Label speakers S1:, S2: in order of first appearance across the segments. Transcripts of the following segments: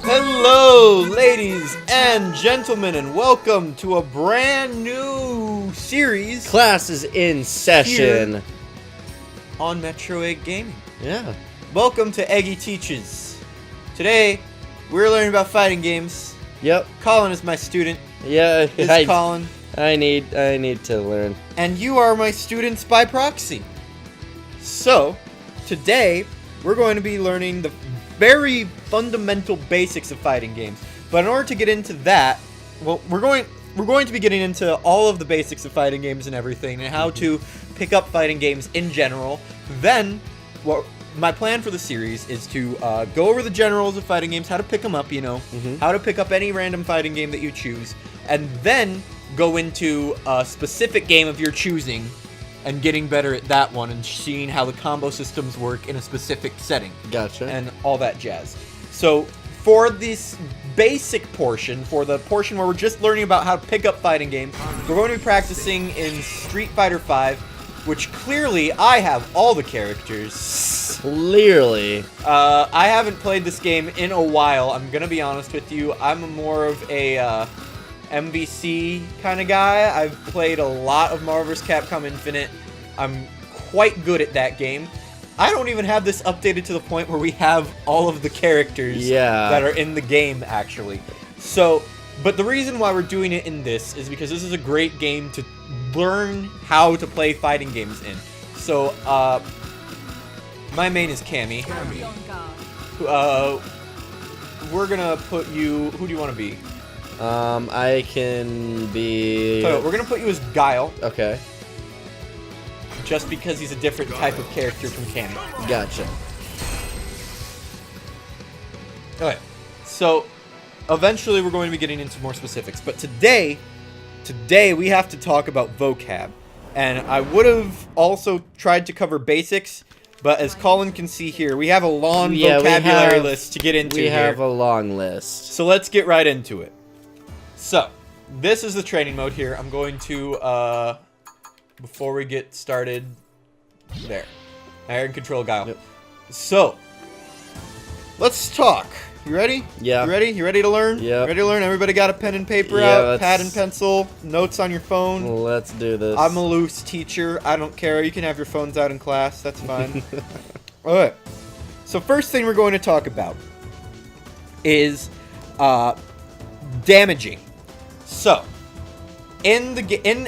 S1: Hello, ladies and gentlemen, and welcome to a brand new series.
S2: Classes in session
S1: On Metro Egg Gaming.
S2: Yeah.
S1: Welcome to Eggy Teaches. Today, we're learning about fighting games.
S2: Yep.
S1: Colin is my student.
S2: Yeah.
S1: This is Colin.
S2: I need to learn.
S1: And you are my students by proxy. So, today, we're going to be learning the very fundamental basics of fighting games. But in order to get into that, well, we're going to be getting into all of the basics of fighting games and everything, and how to pick up fighting games in general. Then, my plan for the series is to go over the generals of fighting games, how to pick them up, how to pick up any random fighting game that you choose, and then go into a specific game of your choosing and getting better at that one and seeing how the combo systems work in a specific setting.
S2: Gotcha.
S1: And all that jazz. So, for this basic portion, for the portion where we're just learning about how to pick up fighting games, we're going to be practicing in Street Fighter V, which clearly I have all the characters.
S2: Clearly.
S1: I haven't played this game in a while, I'm gonna be honest with you. I'm more of a MVC kind of guy. I've played a lot of Marvel vs. Capcom Infinite. I'm quite good at that game. I don't even have this updated to the point where we have all of the characters that are in the game, actually. So, but the reason why we're doing it in this is because this is a great game to learn how to play fighting games in. So, my main is Cammy. We're gonna put you... Who do you want to be?
S2: I can be...
S1: So, we're gonna put you as Guile.
S2: Okay.
S1: Just because he's a different type of character from Cammy.
S2: Gotcha.
S1: Okay, so eventually we're going to be getting into more specifics, but today we have to talk about vocab. And I would have also tried to cover basics, but as Colin can see here, we have a long vocabulary list to get into here.
S2: We have a long list.
S1: So let's get right into it. So, this is the training mode here. I'm going to, before we get started, there. Iron Control Guile.
S2: Yep.
S1: So, let's talk. You ready?
S2: Yeah.
S1: You ready? You ready to learn?
S2: Yeah.
S1: Ready to learn? Everybody got a pen and paper
S2: Yeah,
S1: out? Pad and pencil? Notes on your phone?
S2: Let's do this.
S1: I'm a loose teacher. I don't care. You can have your phones out in class. That's fine. Alright. So, first thing we're going to talk about is damaging. So, in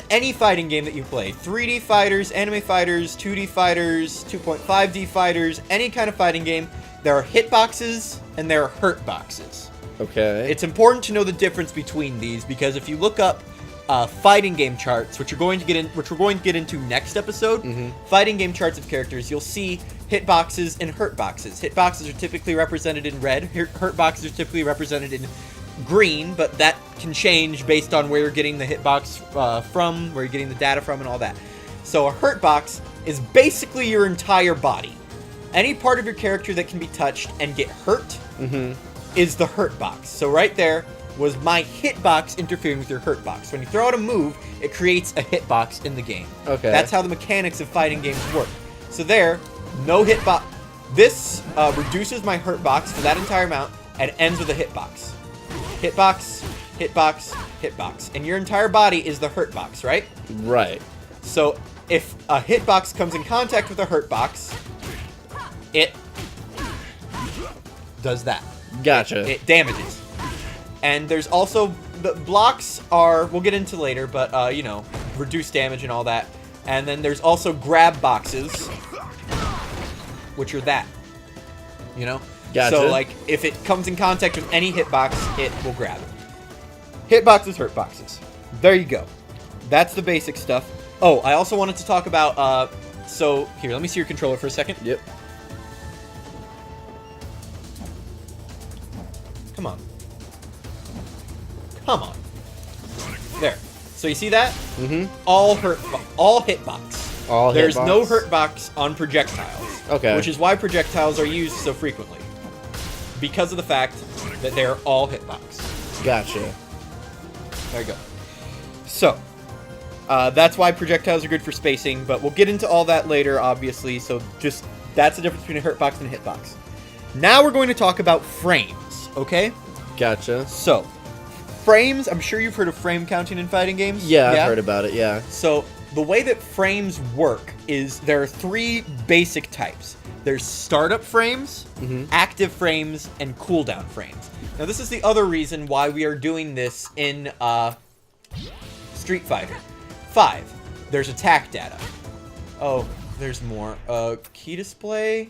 S1: any fighting game that you play, 3D fighters, anime fighters, 2D fighters, 2.5D fighters, any kind of fighting game, there are hitboxes and there are hurtboxes.
S2: Okay.
S1: It's important to know the difference between these because if you look up fighting game charts, which we're going to get into next episode, fighting game charts of characters, you'll see hitboxes and hurtboxes. Hitboxes are typically represented in red. Hurtboxes are typically represented in green, but that can change based on where you're getting the hitbox from, where you're getting the data from, and all that. So a hurtbox is basically your entire body. Any part of your character that can be touched and get hurt is the hurtbox. So right there was my hitbox interfering with your hurtbox. When you throw out a move, it creates a hitbox in the game.
S2: Okay.
S1: That's how the mechanics of fighting games work. So there, no hitbox. This reduces my hurtbox for that entire amount and ends with a hitbox. Hitbox, hitbox, hitbox. And your entire body is the hurtbox, right?
S2: Right.
S1: So if a hitbox comes in contact with a hurtbox, it does that.
S2: Gotcha.
S1: It damages. And there's also, the blocks are, we'll get into later, but, reduce damage and all that. And then there's also grab boxes, which are that,
S2: Gotcha.
S1: So, like, if it comes in contact with any hitbox, it will grab it. Hitboxes, hurtboxes. There you go. That's the basic stuff. Oh, I also wanted to talk about, so, here, let me see your controller for a second.
S2: Yep.
S1: Come on. Come on. There. So you see that?
S2: Mm-hmm.
S1: All hitbox.
S2: All
S1: There's
S2: hitbox?
S1: no hurtbox on projectiles.
S2: Okay.
S1: Which is why projectiles are used so frequently. Because of the fact that they're all hitbox.
S2: Gotcha.
S1: There you go. So, that's why projectiles are good for spacing, but we'll get into all that later, obviously, so just, that's the difference between a hurtbox and a hitbox. Now we're going to talk about frames, okay?
S2: Gotcha.
S1: So, frames, I'm sure you've heard of frame counting in fighting games?
S2: Yeah, I've heard about it, yeah.
S1: So, the way that frames work is there are 3 basic types. There's startup frames, active frames, and cooldown frames. Now, this is the other reason why we are doing this in Street Fighter 5. There's attack data. Oh, there's more. Key display?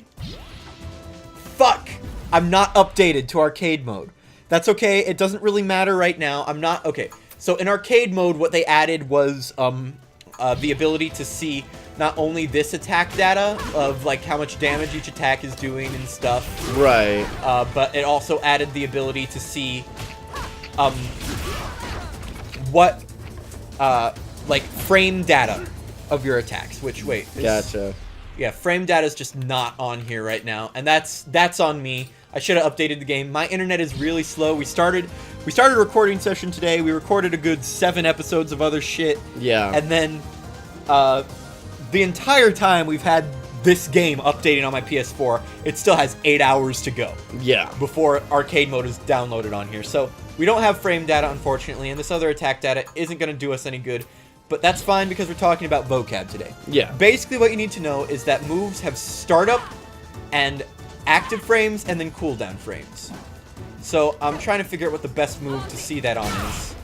S1: Fuck! I'm not updated to arcade mode. That's okay, it doesn't really matter right now. I'm not... Okay, so in arcade mode, what they added was, the ability to see not only this attack data of like how much damage each attack is doing and stuff,
S2: right?
S1: But it also added the ability to see what like frame data of your attacks. Which
S2: gotcha.
S1: Yeah, frame data is just not on here right now, and that's on me. I should have updated the game. My internet is really slow. We started a recording session today. We recorded a good 7 episodes of other shit.
S2: Yeah.
S1: And then the entire time we've had this game updating on my PS4, it still has 8 hours to go.
S2: Yeah.
S1: Before arcade mode is downloaded on here. So we don't have frame data, unfortunately, and this other attack data isn't going to do us any good. But that's fine because we're talking about vocab today.
S2: Yeah.
S1: Basically what you need to know is that moves have startup and active frames and then cooldown frames. So I'm trying to figure out what the best move to see that on is.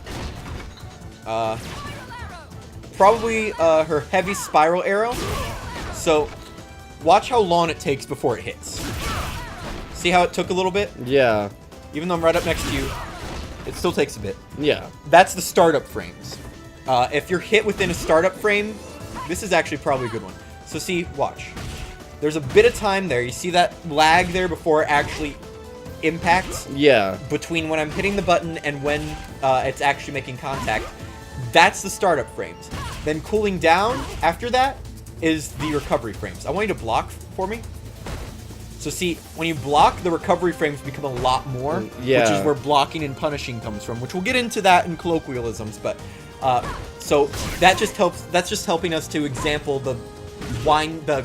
S1: Probably her heavy spiral arrow. So watch how long it takes before it hits. See how it took a little bit?
S2: Yeah.
S1: Even though I'm right up next to you, it still takes a bit.
S2: Yeah.
S1: That's the startup frames. If you're hit within a startup frame, this is actually probably a good one. So see, watch. There's a bit of time there. You see that lag there before it actually impacts?
S2: Yeah.
S1: Between when I'm hitting the button and when it's actually making contact. That's the startup frames. Then cooling down after that is the recovery frames. I want you to block for me. So see, when you block, the recovery frames become a lot more.
S2: Yeah.
S1: Which is where blocking and punishing comes from, which we'll get into that in colloquialisms, but so that just helps. That's just helping us to example the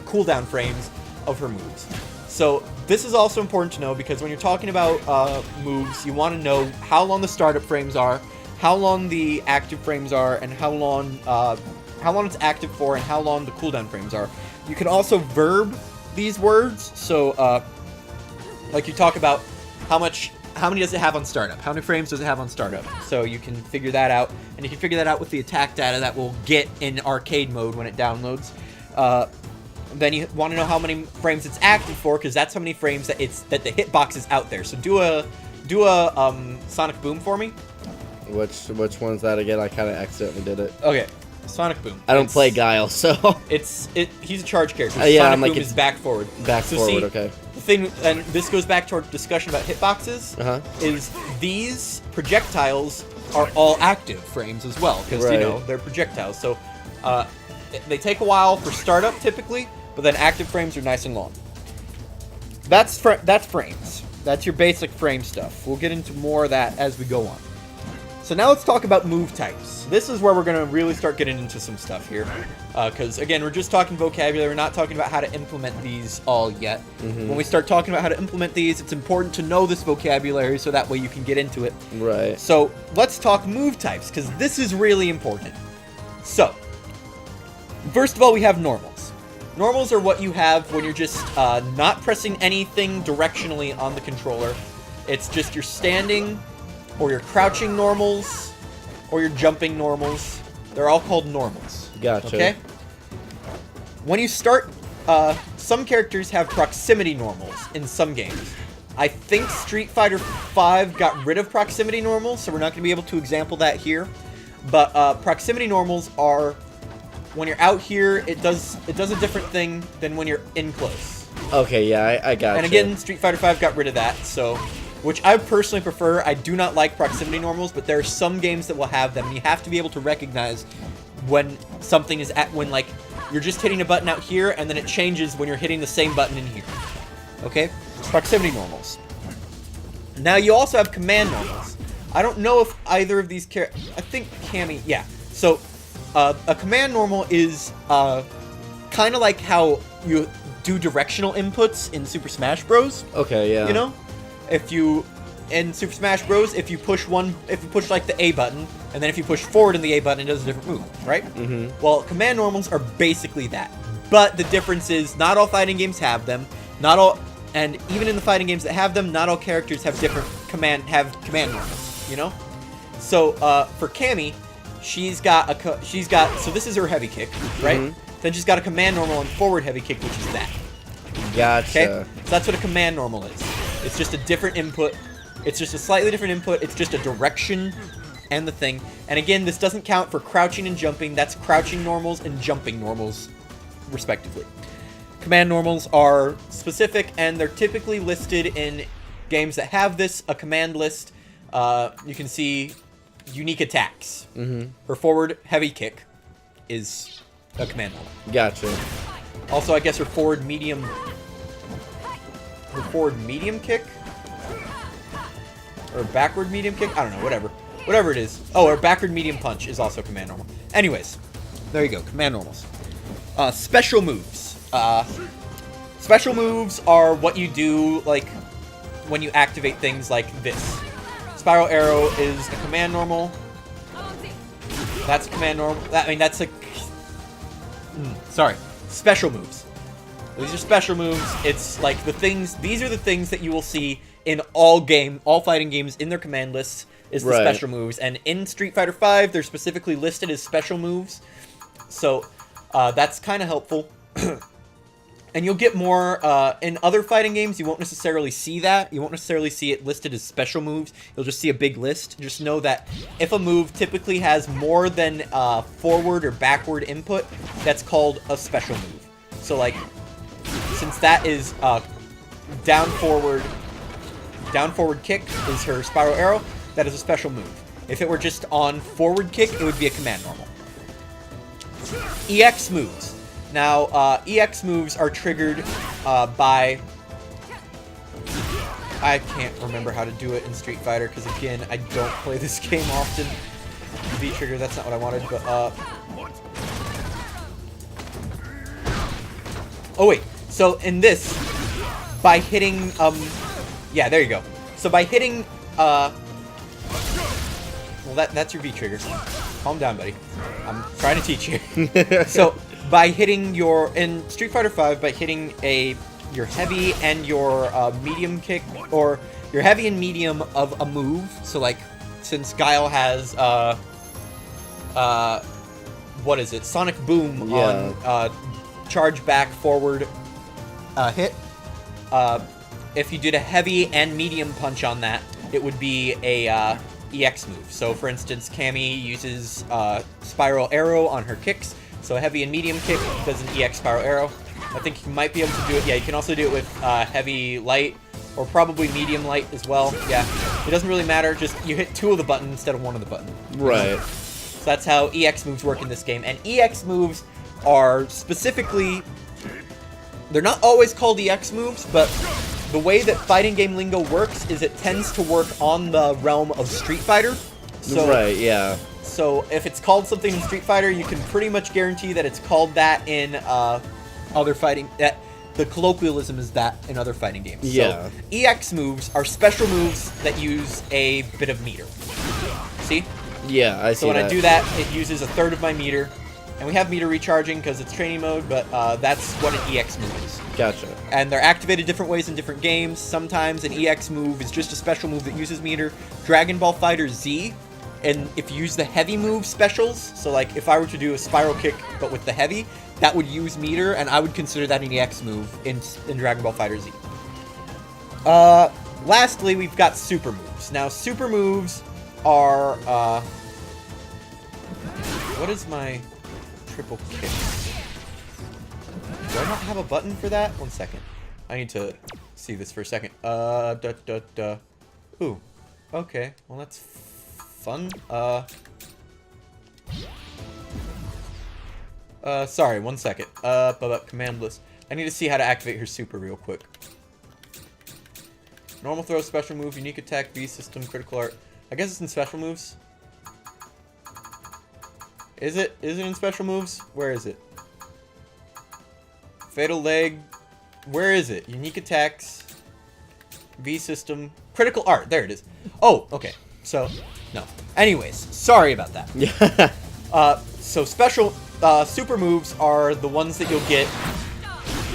S1: cooldown frames of her moves. So this is also important to know because when you're talking about moves, you want to know how long the startup frames are, how long the active frames are, and how long it's active for, and how long the cooldown frames are. You can also verb these words. So like you talk about how many does it have on startup? How many frames does it have on startup? So you can figure that out, and you can figure that out with the attack data that we'll get in arcade mode when it downloads. Then you want to know how many frames it's active for, because that's how many frames that the hitbox is out there. So do a Sonic Boom for me.
S2: Which one's that again? I kind of accidentally did it.
S1: Okay, Sonic Boom.
S2: I don't play Guile, so
S1: he's a charge character.
S2: Yeah,
S1: Sonic
S2: I'm like
S1: Boom is back forward.
S2: Back
S1: so
S2: forward,
S1: see,
S2: okay.
S1: The thing, and this goes back to our discussion about hitboxes, is these projectiles are all active frames as well, because you know they're projectiles. So they take a while for startup typically, but then active frames are nice and long. That's frames. That's your basic frame stuff. We'll get into more of that as we go on. So now let's talk about move types. This is where we're going to really start getting into some stuff here. Because, again, we're just talking vocabulary. We're not talking about how to implement these all yet. When we start talking about how to implement these, it's important to know this vocabulary so that way you can get into it.
S2: Right.
S1: So let's talk move types, because this is really important. So, first of all, we have normals. Normals are what you have when you're just not pressing anything directionally on the controller. It's just your standing or your crouching normals or your jumping normals. They're all called normals.
S2: Gotcha.
S1: Okay? When you start, some characters have proximity normals in some games. I think Street Fighter 5 got rid of proximity normals, so we're not going to be able to example that here. But proximity normals are when you're out here, it does a different thing than when you're in close.
S2: Okay, yeah, I got it.
S1: And again, Street Fighter 5 got rid of that, so which I personally prefer. I do not like proximity normals, but there are some games that will have them, and you have to be able to recognize when something is when like you're just hitting a button out here, and then it changes when you're hitting the same button in here. Okay? Proximity normals. Now you also have command normals. I don't know if either of these I think Cammy, yeah. So a command normal is kind of like how you do directional inputs in Super Smash Bros.
S2: Okay, yeah.
S1: You know, in Super Smash Bros, if you push like the A button, and then if you push forward in the A button, it does a different move, right?
S2: Mm-hmm.
S1: Well, command normals are basically that. But the difference is, not all fighting games have them. Not all, and even in the fighting games that have them, not all characters have command normals. You know. So for Cammy, she's got so this is her heavy kick, right?
S2: Mm-hmm.
S1: Then she's got a command normal and forward heavy kick, which is that.
S2: Gotcha.
S1: Okay, so that's what a command normal is. It's just a different input. It's just a slightly different input. It's just a direction and the thing. And again, this doesn't count for crouching and jumping. That's crouching normals and jumping normals, respectively. Command normals are specific, and they're typically listed in games that have this, a command list. You can see unique attacks. Her forward heavy kick is a command normal.
S2: Gotcha.
S1: Also, I guess her forward medium kick? Or backward medium kick? I don't know, whatever. Whatever it is. Oh, or backward medium punch is also command normal. Anyways, there you go, command normals. Special moves. Special moves are what you do, like, when you activate things like this. Spiral Arrow is a command normal. That's a command normal. That's a... sorry. Special moves. These are special moves. It's like the things... These are the things that you will see in all fighting games in their command lists is the special moves. And in Street Fighter V, they're specifically listed as special moves. So, that's kind of helpful. And you'll get more, in other fighting games, you won't necessarily see that. You won't necessarily see it listed as special moves. You'll just see a big list. Just know that if a move typically has more than forward or backward input, that's called a special move. So, like, since that is down forward kick is her Spiral Arrow, that is a special move. If it were just on forward kick, it would be a command normal. EX moves. Now, EX moves are triggered by... I can't remember how to do it in Street Fighter, because again, I don't play this game often. V-trigger, that's not what I wanted, but... Oh, wait. So, in this, by hitting... yeah, there you go. So, by hitting... well, that's your V-trigger. Calm down, buddy. I'm trying to teach you. So... By hitting in Street Fighter V, by hitting your heavy and your medium kick, or your heavy and medium of a move. So like, since Guile has what is it? Sonic Boom on charge back forward hit. If you did a heavy and medium punch on that, it would be a EX move. So for instance, Cammy uses Spiral Arrow on her kicks. So a heavy and medium kick does an EX Spiral Arrow. I think you might be able to do it. Yeah, you can also do it with heavy light, or probably medium light as well. Yeah, it doesn't really matter. Just you hit 2 of the button instead of 1 of the button.
S2: Right.
S1: So that's how EX moves work in this game. And EX moves are specifically... They're not always called EX moves, but the way that fighting game lingo works is it tends to work on the realm of Street Fighter. So,
S2: right, yeah.
S1: So if it's called something in Street Fighter, you can pretty much guarantee that it's called that in other fighting... The colloquialism is that in other fighting games.
S2: Yeah.
S1: So EX moves are special moves that use a bit of meter. See?
S2: Yeah, I see.
S1: So when I do that, it uses 1/3 of my meter. And we have meter recharging because it's training mode, but that's what an EX move is.
S2: Gotcha.
S1: And they're activated different ways in different games. Sometimes an EX move is just a special move that uses meter. Dragon Ball Fighter Z, and if you use the heavy move specials, so like if I were to do a spiral kick but with the heavy, that would use meter, and I would consider that an EX move in Dragon Ball Fighter Z. Lastly, we've got super moves. Now, super moves are, what is my triple kick? Do I not have a button for that? 1 second. I need to see this for a second. Ooh. Okay. Well, that's fun. Sorry, 1 second. Command list. I need to see how to activate her super real quick. Normal throw, special move, unique attack, V system, critical art. I guess it's in special moves. Is it? Is it in special moves? Where is it? Fatal leg. Where is it? Unique attacks. V system. Critical art. There it is. Oh, okay. So, no. Anyways, sorry about that.
S2: Yeah.
S1: So special super moves are the ones that you'll get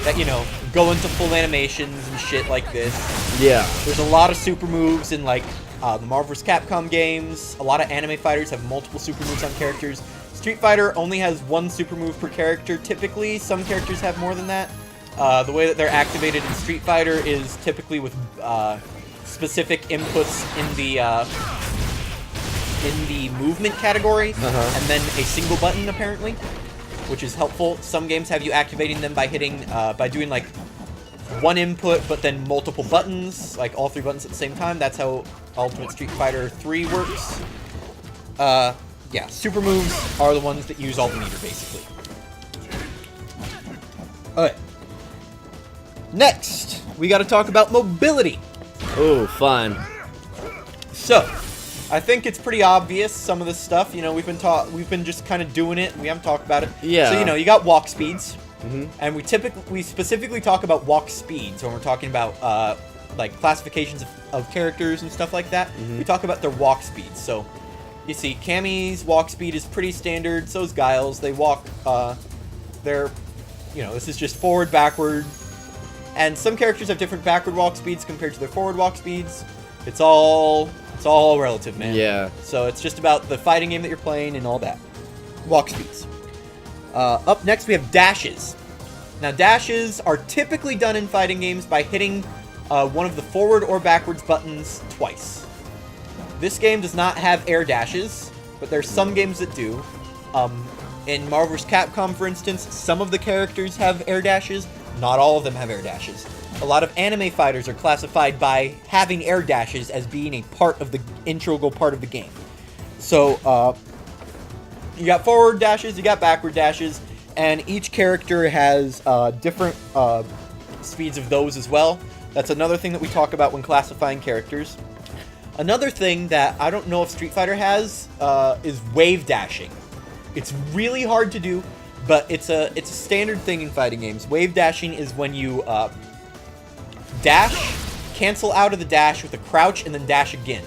S1: that, you know, go into full animations and shit like this.
S2: Yeah.
S1: There's a lot of super moves in, like, the Marvel vs. Capcom games. A lot of anime fighters have multiple super moves on characters. Street Fighter only has one super move per character, typically. Some characters have more than that. The way that they're activated in Street Fighter is typically with specific inputs in the movement category, and then a single button, apparently, which is helpful. Some games have you activating them by hitting, by doing, like, one input, but then multiple buttons, like all 3 buttons at the same time. That's how Ultimate Street Fighter 3 works. Yeah, super moves are the ones that use all the meter, basically. Alright. Next, we gotta talk about mobility.
S2: Oh, fun.
S1: So, I think it's pretty obvious, some of this stuff. You know, we've been just kind of doing it, and we haven't talked about it.
S2: Yeah.
S1: So, you know, you got walk speeds. And we specifically talk about walk speeds when we're talking about, like, classifications of characters and stuff like that. We talk about their walk speeds. So, you see, Cammy's walk speed is pretty standard. So is Guile's. They walk, they're, you know, this is just forward, backward. And some characters have different backward walk speeds compared to their forward walk speeds. It's all relative, man.
S2: Yeah.
S1: So it's just about the fighting game that you're playing and all that. Walk speeds. Up next, we have dashes. Now, dashes are typically done in fighting games by hitting one of the forward or backwards buttons twice. This game does not have air dashes, but there's some games that do. In Marvel vs. Capcom, for instance, some of the characters have air dashes. Not all of them have air dashes. A lot of anime fighters are classified by having air dashes as being a part of the integral part of the game. So, you got forward dashes, you got backward dashes, and each character has different speeds of those as well. That's another thing that we talk about when classifying characters. Another thing that I don't know if Street Fighter has is wave dashing. It's really hard to do, but it's a standard thing in fighting games. Wave dashing is when you dash, cancel out of the dash with a crouch, and then dash again.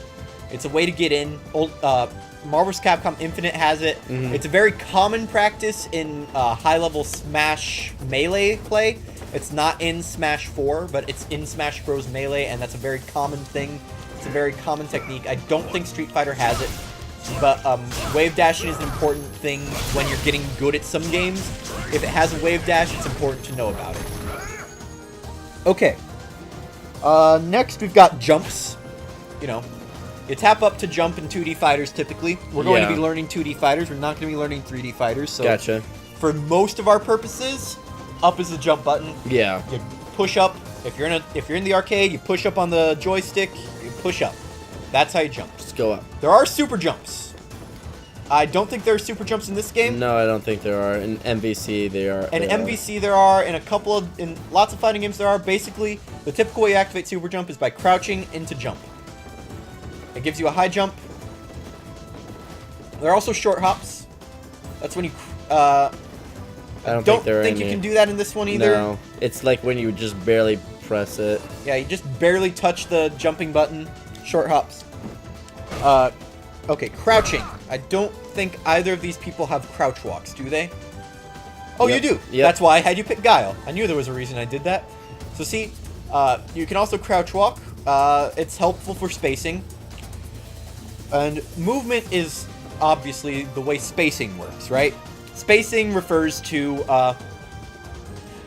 S1: It's a way to get in. Marvel vs. Capcom Infinite has it. It's a very common practice in high-level Smash Melee play. It's not in Smash 4, but it's in Smash Bros. Melee, and that's a very common thing. It's a very common technique. I don't think Street Fighter has it, but wave dashing is an important thing when you're getting good at some games. If it has a wave dash, it's important to know about it. Okay. Next, we've got jumps. You know, you tap up to jump in 2D fighters, typically. We're going to be learning 2D fighters. We're not going to be learning 3D fighters. So
S2: Gotcha.
S1: For most of our purposes, up is the jump button.
S2: Yeah.
S1: You push up. If you're in the arcade, you push up on the joystick. You push up. That's how you jump.
S2: Just go up.
S1: There are super jumps. I don't think there are super jumps in this game.
S2: No, I don't think there are. In MVC, they are.
S1: In MVC, there are. In lots of fighting games, there are. Basically, the typical way you activate super jump is by crouching into jump. It gives you a high jump. There are also short hops. That's when you. I don't think you can do that in this one either.
S2: No, it's like when you just barely press it.
S1: Yeah, you just barely touch the jumping button. Short hops. Okay, crouching. I don't think either of these people have crouch walks, do they? Oh,
S2: Yep.
S1: you do.
S2: Yep.
S1: That's why I had you pick Guile. I knew there was a reason I did that. So see, you can also crouch walk. It's helpful for spacing. And movement is obviously the way spacing works, right? Spacing refers to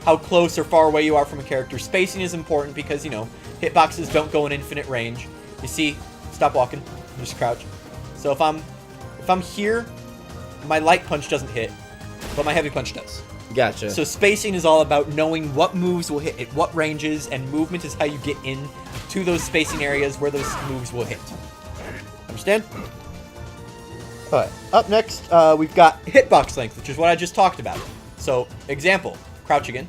S1: how close or far away you are from a character. Spacing is important because, you know, hitboxes don't go in infinite range. You see, stop walking, just crouch. So if I'm here, my light punch doesn't hit, but my heavy punch does.
S2: Gotcha.
S1: So spacing is all about knowing what moves will hit at what ranges, and movement is how you get in to those spacing areas where those moves will hit. Understand? Alright, up next, we've got hitbox length, which is what I just talked about. So, example, crouch again.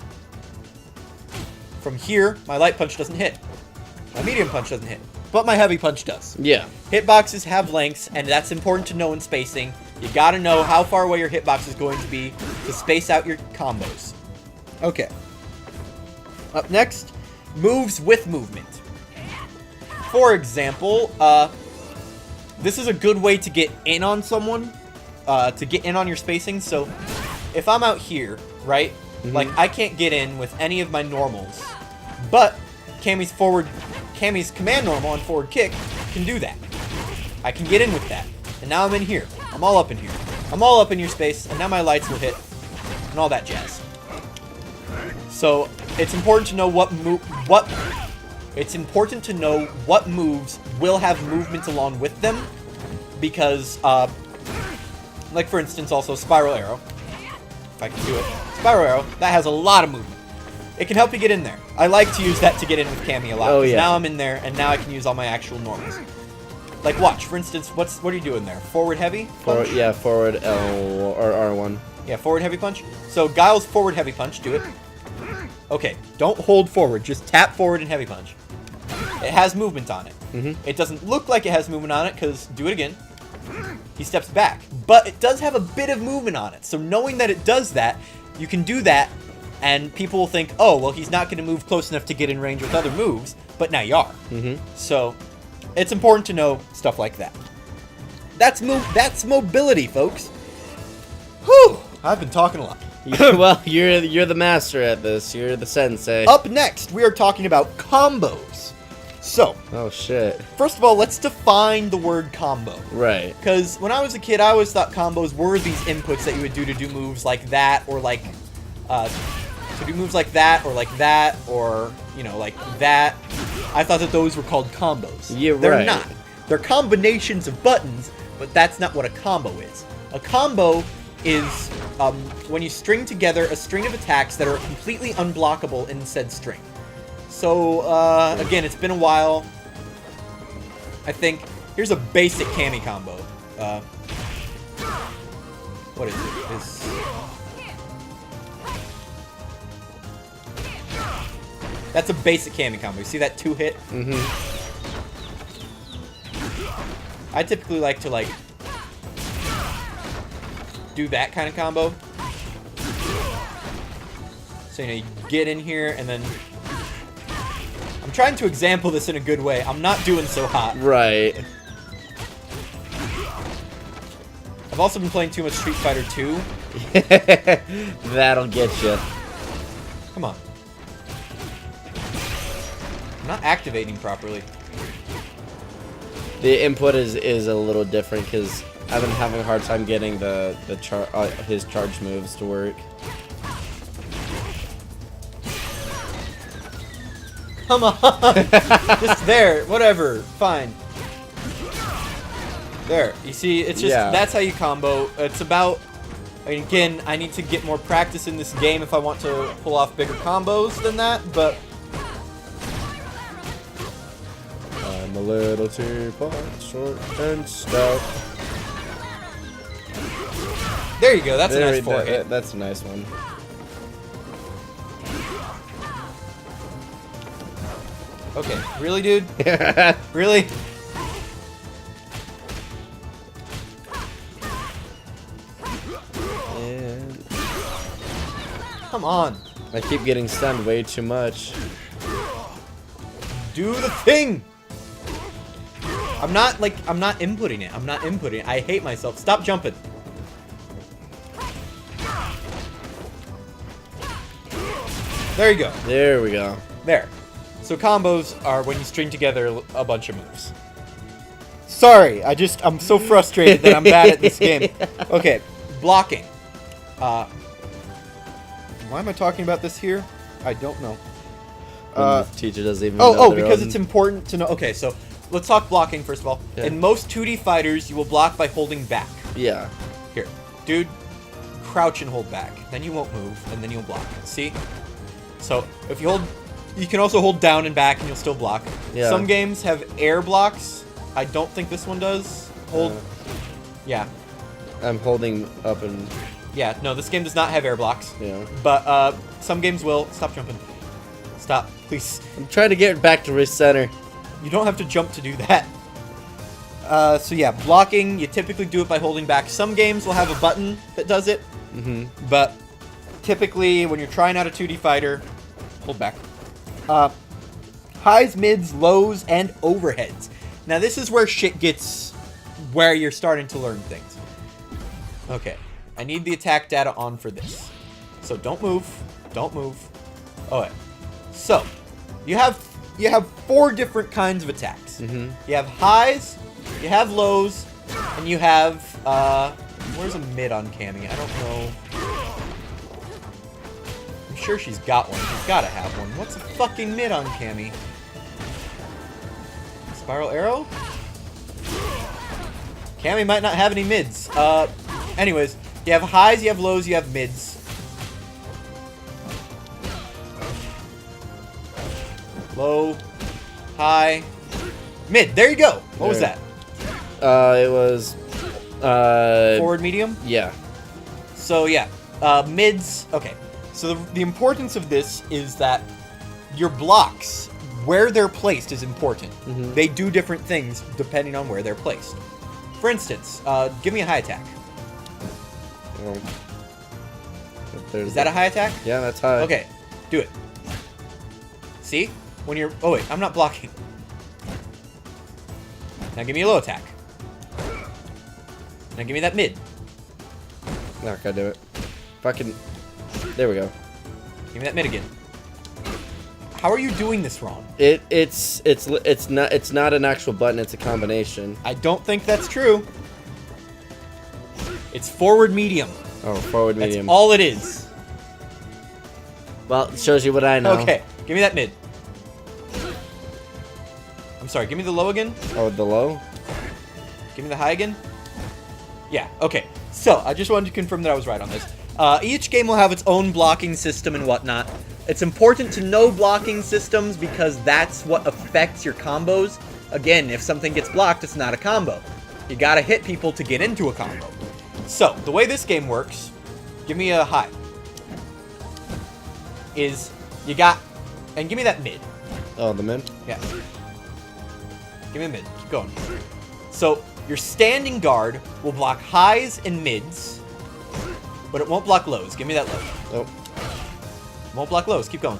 S1: From here, my light punch doesn't hit. My medium punch doesn't hit, but my heavy punch does.
S2: Yeah.
S1: Hitboxes have lengths, and that's important to know in spacing. You gotta know how far away your hitbox is going to be to space out your combos. Okay. Up next, moves with movement. For example, this is a good way to get in on someone, to get in on your spacing. So, if I'm out here, right, like I can't get in with any of my normals, but Cammy's command normal and forward kick can do that. I can get in with that, and now I'm in here. I'm all up in here. I'm all up in your space, and now my lights will hit, and all that jazz. So it's important to know what moves will have movement along with them, because, like for instance, also Spiral Arrow. If I can do it, Spiral Arrow that has a lot of movement. It can help you get in there. I like to use that to get in with Cammy a lot.
S2: Oh, yeah.
S1: Now I'm in there, and now I can use all my actual normals. Like, watch, for instance, what are you doing there? Forward heavy punch?
S2: Forward L or R1.
S1: Yeah, forward heavy punch. So Guile's forward heavy punch, do it. Okay, don't hold forward, just tap forward and heavy punch. It has movement on it. It doesn't look like it has movement on it, because, do it again. He steps back. But it does have a bit of movement on it. So knowing that it does that, you can do that, and people will think, oh, well, he's not going to move close enough to get in range with other moves, but now you are. So it's important to know stuff like that. That's mobility, folks. Whew! I've been talking a lot.
S2: Well, you're the master at this. You're the sensei.
S1: Up next, we are talking about combos. So,
S2: oh shit.
S1: First of all, let's define the word combo.
S2: Right.
S1: Because when I was a kid, I always thought combos were these inputs that you would do to do moves like that, or like, to do moves like that, or like that, or, you know, like that. I thought that those were called combos.
S2: Yeah,
S1: They're
S2: right.
S1: not. They're combinations of buttons, but that's not what a combo is. A combo is when you string together a string of attacks that are completely unblockable in said string. So, again, it's been a while. I think, here's a basic Cammy combo. What is it? That's a basic Cammy combo. You see that 2-hit? I typically like to, like, do that kind of combo. So, you know, you get in here and then... I'm trying to example this in a good way. I'm not doing so hot.
S2: Right.
S1: I've also been playing too much Street Fighter 2.
S2: That'll get you.
S1: Come on. I'm not activating properly.
S2: The input is a little different because I've been having a hard time getting his charge moves to work.
S1: Come on! Just there, whatever, fine. There, you see, it's just, that's how you combo. It's about, again, I need to get more practice in this game if I want to pull off bigger combos than that, but...
S2: I'm a little teapot, short and stout.
S1: There you go, that's a nice 4-hit.
S2: That's a nice one.
S1: Okay, really, dude? Really?
S2: And
S1: come on.
S2: I keep getting stunned way too much.
S1: Do the thing! I'm not inputting it. I'm not inputting it. I hate myself. Stop jumping. There you go.
S2: There we go.
S1: There. So combos are when you string together a bunch of moves. Sorry, I'm so frustrated that I'm bad at this game. Okay, blocking. Why am I talking about this here? I don't know.
S2: The teacher doesn't even know their
S1: because
S2: own.
S1: it's important to know. Okay, so let's talk blocking first of all.
S2: Yeah.
S1: In most 2D fighters, you will block by holding back.
S2: Yeah.
S1: Here, dude, crouch and hold back. Then you won't move, and then you'll block. See? So if you hold... You can also hold down and back and you'll still block.
S2: Yeah.
S1: Some games have air blocks. I don't think this one does. Hold. Yeah.
S2: I'm holding up and...
S1: Yeah, no, this game does not have air blocks.
S2: Yeah.
S1: But some games will. Stop jumping. Stop, please.
S2: I'm trying to get back to wrist center.
S1: You don't have to jump to do that. So yeah, blocking, you typically do it by holding back. Some games will have a button that does it. But typically, when you're trying out a 2D fighter, hold back. Highs, mids, lows, and overheads. Now this is where shit gets... where you're starting to learn things. Okay. I need the attack data on for this. So don't move. Don't move. Alright. So, you have 4 different kinds of attacks. You have highs, you have lows, and you have, where's a mid on Cammy? I don't know. I'm sure she's got one. She's gotta have one. What's a fucking mid on Cammy? Spiral arrow? Cammy might not have any mids. Anyways, you have highs, you have lows, you have mids. Low, high, mid. There you go. What was that?
S2: It was...
S1: forward, medium?
S2: Yeah.
S1: So, yeah. Mids. Okay. So, the importance of this is that your blocks, where they're placed is important. They do different things depending on where they're placed. For instance, give me a high attack. Is that a high attack?
S2: Yeah, that's high.
S1: Okay. Do it. See? When you're... oh, wait. I'm not blocking. Now give me a low attack. Now give me that mid.
S2: Not gonna do it. Fucking... there we go.
S1: Give me that mid again. How are you doing this wrong?
S2: It's not an actual button, it's a combination.
S1: I don't think that's true. It's forward medium.
S2: Oh, forward medium.
S1: That's all it is.
S2: Well, it shows you what I know.
S1: Okay, give me that mid. I'm sorry, give me the low again.
S2: Oh, the low?
S1: Give me the high again. Yeah, okay. So, I just wanted to confirm that I was right on this. Each game will have its own blocking system and whatnot. It's important to know blocking systems because that's what affects your combos. Again, if something gets blocked, it's not a combo. You gotta hit people to get into a combo. So, the way this game works, give me a high, is you got, and give me that mid.
S2: Oh, the mid?
S1: Yeah. Give me a mid. Keep going. So, your standing guard will block highs and mids, but it won't block lows. Give me that low.
S2: Oh.
S1: Won't block lows. Keep going.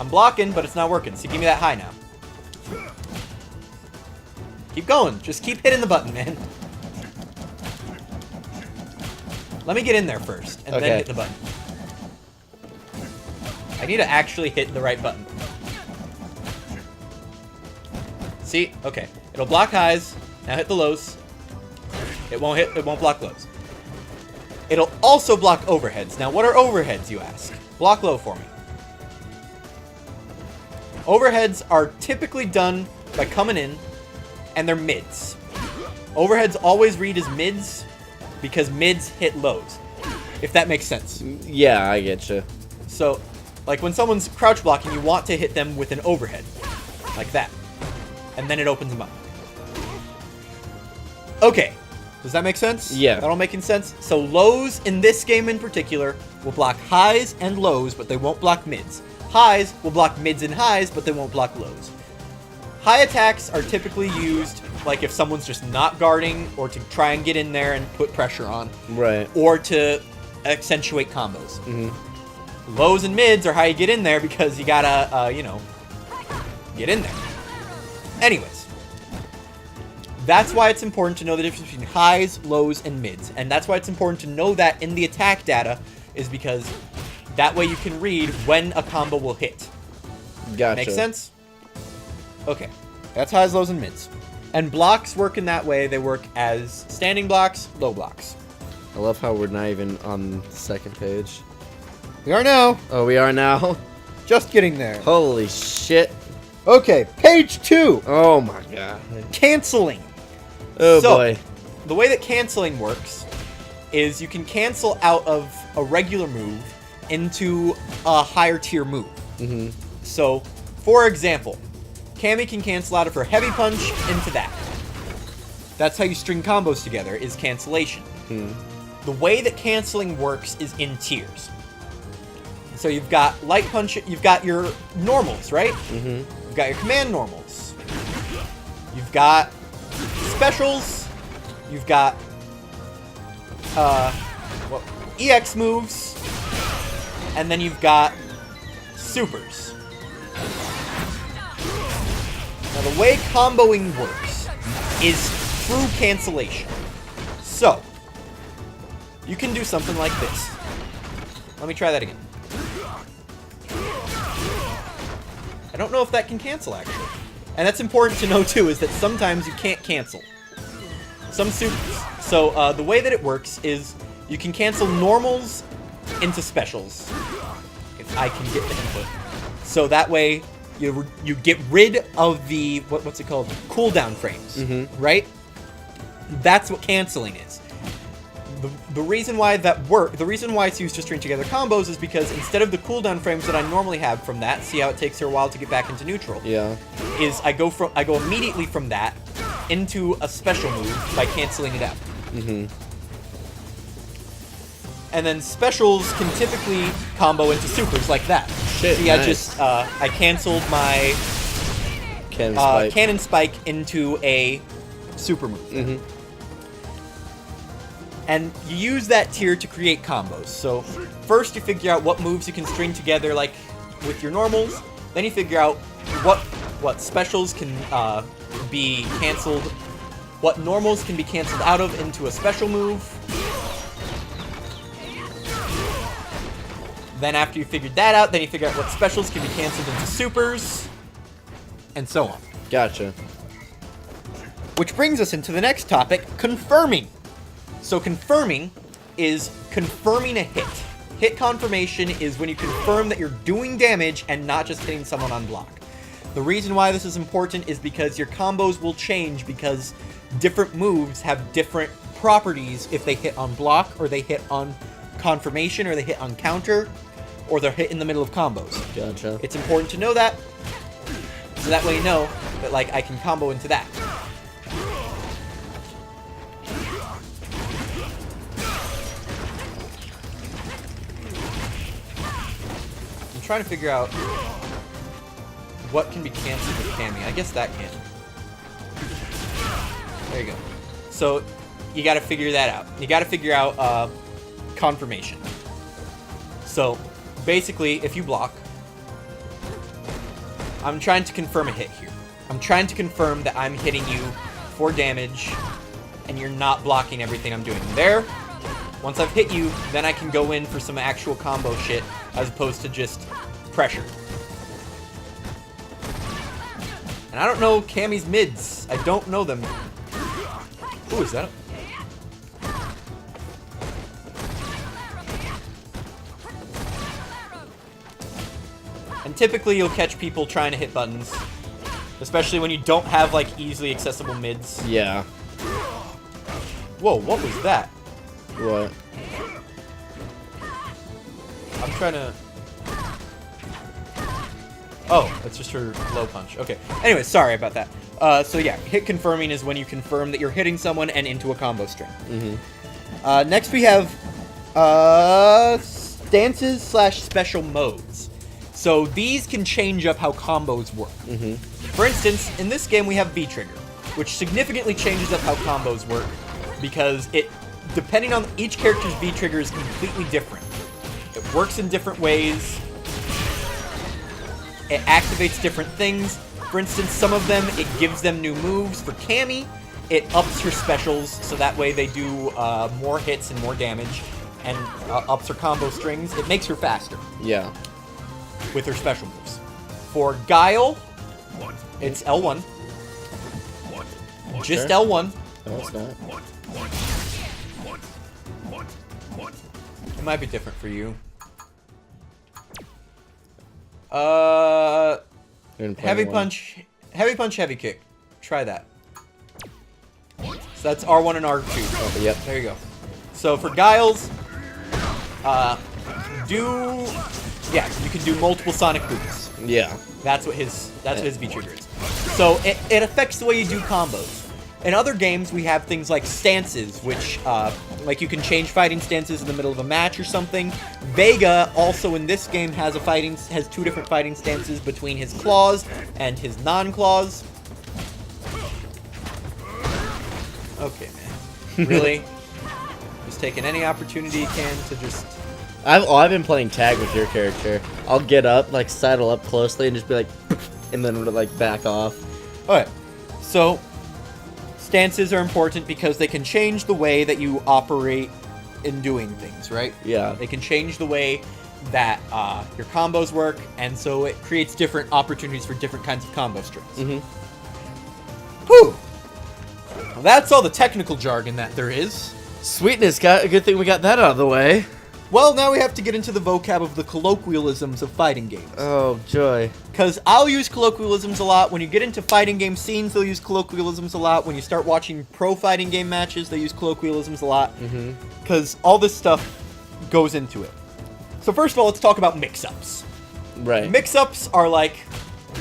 S1: I'm blocking, but it's not working, so give me that high now. Keep going. Just keep hitting the button, man. Let me get in there first, and then hit the button. I need to actually hit the right button. See? Okay. It'll block highs. Now hit the lows. It won't block lows. It'll also block overheads. Now, what are overheads, you ask? Block low for me. Overheads are typically done by coming in, and they're mids. Overheads always read as mids, because mids hit lows. If that makes sense.
S2: Yeah, I get you.
S1: So, like when someone's crouch blocking, you want to hit them with an overhead. Like that. And then it opens them up. Okay. Does that make sense?
S2: Yeah.
S1: That all making sense? So lows in this game in particular will block highs and lows, but they won't block mids. Highs will block mids and highs, but they won't block lows. High attacks are typically used like if someone's just not guarding, or to try and get in there and put pressure on.
S2: Right.
S1: Or to accentuate combos. Lows and mids are how you get in there because you gotta, you know, get in there. Anyways. That's why it's important to know the difference between highs, lows, and mids. And that's why it's important to know that in the attack data, is because that way you can read when a combo will hit.
S2: Gotcha.
S1: Make sense? Okay. That's highs, lows, and mids. And blocks work in that way. They work as standing blocks, low blocks.
S2: I love how we're not even on the second page.
S1: We are now.
S2: Oh, we are now?
S1: Just getting there.
S2: Holy shit.
S1: Okay, page 2.
S2: Oh my god.
S1: Canceling.
S2: Oh boy.
S1: The way that canceling works is you can cancel out of a regular move into a higher tier move. So, for example, Cammy can cancel out of her heavy punch into that. That's how you string combos together, is cancellation. The way that canceling works is in tiers. So you've got light punch, you've got your normals, right?
S2: Mm-hmm.
S1: You've got your command normals. You've got specials. You've got EX moves. And then you've got supers. Now the way comboing works is through cancellation. So, you can do something like this. Let me try that again. I don't know if that can cancel, actually. And that's important to know, too, is that sometimes you can't cancel. Some supers. So, the way that it works is you can cancel normals into specials. If I can get the input. So that way, you get rid of the, what's it called? Cooldown frames, right? That's what canceling is. The reason why the reason why it's used to string together combos is because instead of the cooldown frames that I normally have from that, see how it takes her a while to get back into neutral?
S2: Yeah.
S1: Is I go immediately from that into a special move by canceling it out.
S2: Mm-hmm.
S1: And then specials can typically combo into supers like that.
S2: Shit,
S1: see,
S2: nice.
S1: I canceled my cannon spike into a super move.
S2: Mm-hmm.
S1: And you use that tier to create combos. So first you figure out what moves you can string together, like with your normals. Then you figure out what specials can be canceled, what normals can be canceled out of into a special move. Then after you figured that out, then you figure out what specials can be canceled into supers, and so on.
S2: Gotcha.
S1: Which brings us into the next topic, confirming. So confirming is confirming a hit. Hit confirmation is when you confirm that you're doing damage and not just hitting someone on block. The reason why this is important is because your combos will change because different moves have different properties if they hit on block, or they hit on confirmation, or they hit on counter, or they're hit in the middle of combos.
S2: Gotcha.
S1: It's important to know that, so that way you know that, like, I can combo into that. I'm trying to figure out what can be canceled with Cammy. I guess that can. There you go. So, you gotta figure that out. You gotta figure out, confirmation. So, basically, if you block, I'm trying to confirm a hit here. I'm trying to confirm that I'm hitting you for damage, and you're not blocking everything I'm doing. There, once I've hit you, then I can go in for some actual combo shit, as opposed to just pressure. And I don't know Cammy's mids. I don't know them. Ooh, is that And typically you'll catch people trying to hit buttons. Especially when you don't have, like, easily accessible mids.
S2: Yeah.
S1: Whoa, what was that?
S2: What?
S1: I'm trying to... Oh, that's just her low punch. Okay. Anyway, sorry about that. So yeah, hit confirming is when you confirm that you're hitting someone and into a combo string.
S2: Mm-hmm.
S1: Next we have stances / special modes. So these can change up how combos work.
S2: Mm-hmm.
S1: For instance, in this game we have V-Trigger, which significantly changes up how combos work because it, depending on each character's V-Trigger, is completely different. It works in different ways. It activates different things. For instance, some of them, it gives them new moves. For Cammy, it ups her specials, so that way they do more hits and more damage, and ups her combo strings. It makes her faster.
S2: Yeah.
S1: With her special moves. For Guile, it's L1. Just
S2: Sure.
S1: L1.
S2: No, it's not.
S1: It might be different for you. Heavy punch, heavy kick. Try that. So that's R1 and R2.
S2: Oh, yep.
S1: There you go. So for Guiles, yeah, you can do multiple sonic boots.
S2: Yeah.
S1: That's what his V-Trigger is. So it affects the way you do combos. In other games, we have things like stances, which Like, you can change fighting stances in the middle of a match or something. Vega, also in this game, has 2 different fighting stances between his claws and his non-claws. Okay, man. Really? Just taking any opportunity you can to just...
S2: I've been playing tag with your character. I'll get up, like, sidle up closely and just be like, and then, like, back off.
S1: Alright, so... stances are important because they can change the way that you operate in doing things, right?
S2: Yeah.
S1: They can change the way that your combos work, and so it creates different opportunities for different kinds of combo strings.
S2: Mm-hmm.
S1: Whew! Well, that's all the technical jargon that there is.
S2: Sweetness, a good thing we got that out of the way.
S1: Well, now we have to get into the vocab of the colloquialisms of fighting games.
S2: Oh, joy.
S1: Because I'll use colloquialisms a lot. When you get into fighting game scenes, they'll use colloquialisms a lot. When you start watching pro fighting game matches, they use colloquialisms a lot. Because all this stuff goes into it. So first of all, let's talk about mix-ups.
S2: Right.
S1: Mix-ups are like,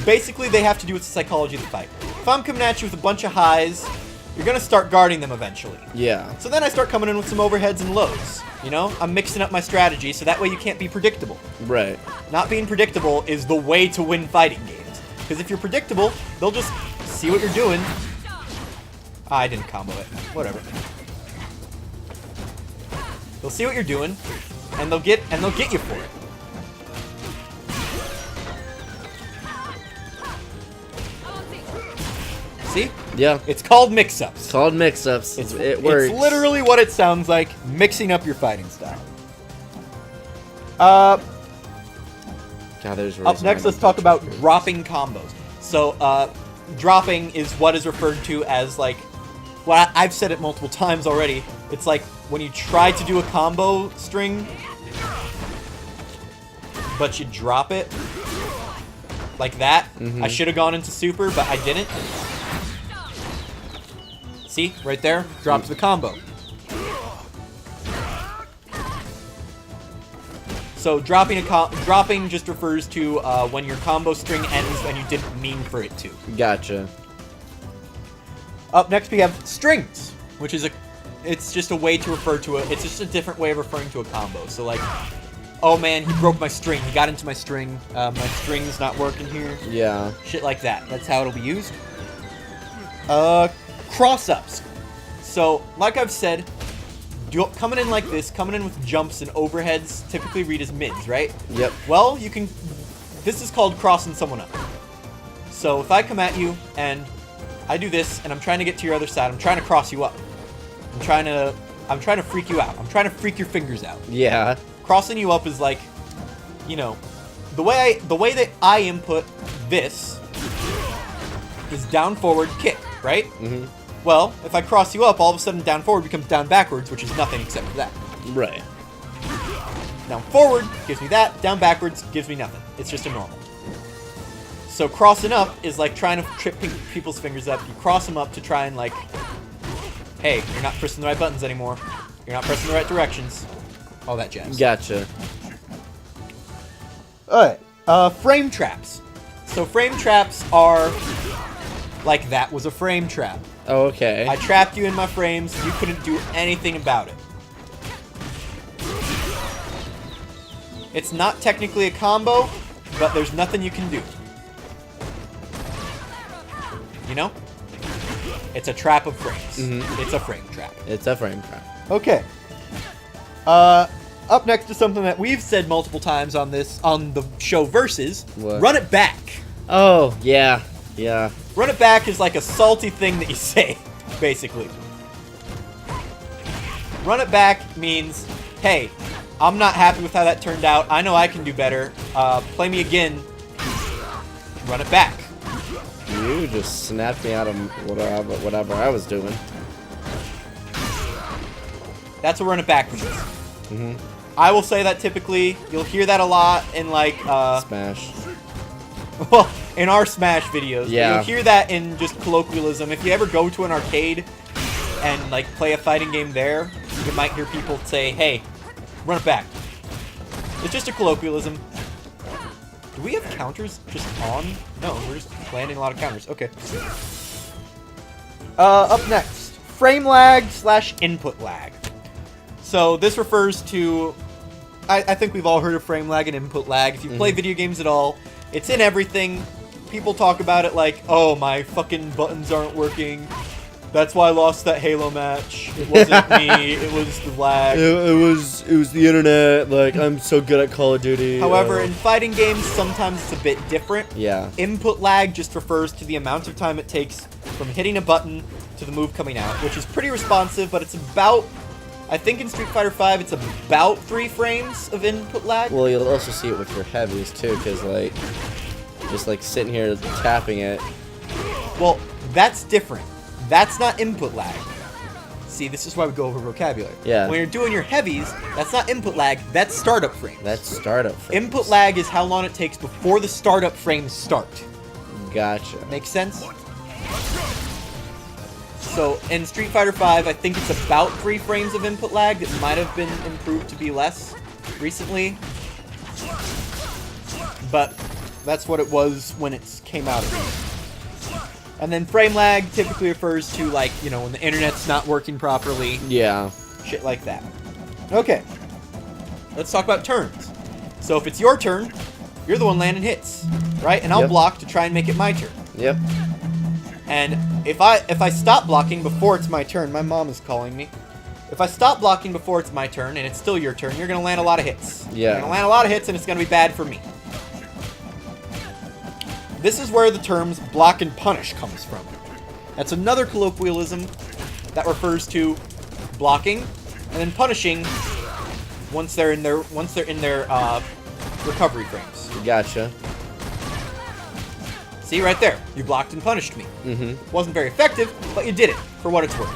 S1: basically they have to do with the psychology of the fight. If I'm coming at you with a bunch of highs, you're going to start guarding them eventually.
S2: Yeah.
S1: So then I start coming in with some overheads and lows. You know, I'm mixing up my strategy so that way you can't be predictable.
S2: Right.
S1: Not being predictable is the way to win fighting games. Because if you're predictable, they'll just see what you're doing. I didn't combo it. Whatever. They'll see what you're doing, and they'll get you for it. See?
S2: Yeah.
S1: It's called mix-ups.
S2: It's called mix-ups. It works.
S1: It's literally what it sounds like, mixing up your fighting style.
S2: God, there's
S1: up next, let's talk about dropping combos. So, dropping is what is referred to as, like, well, I've said it multiple times already. It's like when you try to do a combo string, but you drop it. Like that. I should have gone into super, but I didn't. See? Right there. Dropped the combo. So dropping just refers to when your combo string ends and you didn't mean for it to.
S2: Gotcha.
S1: Up next we have strings, which is it's just a way to refer to it's just a different way of referring to a combo. So like, oh man, he broke my string. He got into my string. My string's not working here.
S2: Yeah.
S1: Shit like that. That's how it'll be used. Cross-ups. So, like I've said, coming in like this, coming in with jumps and overheads, typically read as mids, right?
S2: Yep.
S1: Well, this is called crossing someone up. So, if I come at you and I do this and I'm trying to get to your other side, I'm trying to cross you up. I'm trying to freak you out. I'm trying to freak your fingers out.
S2: Yeah.
S1: Crossing you up is like, you know, the way that I input this is down forward kick, right? Well, if I cross you up, all of a sudden down forward becomes down backwards, which is nothing except for that.
S2: Right.
S1: Down forward gives me that, down backwards gives me nothing. It's just a normal. So crossing up is like trying to trip people's fingers up. You cross them up to try and like, hey, you're not pressing the right buttons anymore. You're not pressing the right directions. All that jazz.
S2: Gotcha.
S1: Alright. Frame traps. So frame traps are like that was a frame trap.
S2: Oh, okay.
S1: I trapped you in my frames. You couldn't do anything about it. It's not technically a combo, but there's nothing you can do. You know? It's a trap of frames. It's a frame trap.
S2: It's a frame trap.
S1: Okay. Up next is something that we've said multiple times on the show Versus.
S2: What?
S1: Run it back.
S2: Oh, yeah. Yeah.
S1: Run it back is like a salty thing that you say, basically. Run it back means, hey, I'm not happy with how that turned out. I know I can do better. Play me again. Run it back.
S2: You just snapped me out of whatever I was doing.
S1: That's what run it back means. I will say that typically. You'll hear that a lot in like...
S2: Smash.
S1: Well, in our Smash videos.
S2: Yeah.
S1: You'll hear that in just colloquialism. If you ever go to an arcade and like play a fighting game there, you might hear people say, hey, run it back. It's just a colloquialism. Do we have counters just on? No, we're just landing a lot of counters. Okay. Up next, frame lag / input lag. So this refers to, I think we've all heard of frame lag and input lag. If you play video games at all, it's in everything. People talk about it like, oh, my fucking buttons aren't working. That's why I lost that Halo match. It wasn't me. It was the lag.
S2: It was the internet. Like, I'm so good at Call of Duty.
S1: However, in fighting games, sometimes it's a bit different.
S2: Yeah.
S1: Input lag just refers to the amount of time it takes from hitting a button to the move coming out, which is pretty responsive, but it's about, I think in Street Fighter V, it's about 3 frames of input lag.
S2: Well, you'll also see it with your heavies, too, because, like, just, like, sitting here tapping it.
S1: Well, that's different. That's not input lag. See, this is why we go over vocabulary.
S2: Yeah.
S1: When you're doing your heavies, that's not input lag, that's startup frames.
S2: That's startup frames.
S1: Input lag is how long it takes before the startup frames start.
S2: Gotcha.
S1: Make sense? So, in Street Fighter V, I think it's about 3 frames of input lag. It might have been improved to be less recently. But that's what it was when it came out of it. And then frame lag typically refers to, like, you know, when the internet's not working properly.
S2: Yeah.
S1: Shit like that. Okay. Let's talk about turns. So if it's your turn, you're the one landing hits, right? And I'll block to try and make it my turn.
S2: Yep.
S1: And if I stop blocking before it's my turn, my mom is calling me. If I stop blocking before it's my turn and it's still your turn, you're going to land a lot of hits.
S2: Yeah.
S1: You're going to land a lot of hits and it's going to be bad for me. This is where the terms block and punish comes from. That's another colloquialism that refers to blocking and then punishing once they're in their recovery frames.
S2: Gotcha.
S1: See right there, you blocked and punished me.
S2: Mm-hmm.
S1: Wasn't very effective, but you did it for what it's worth.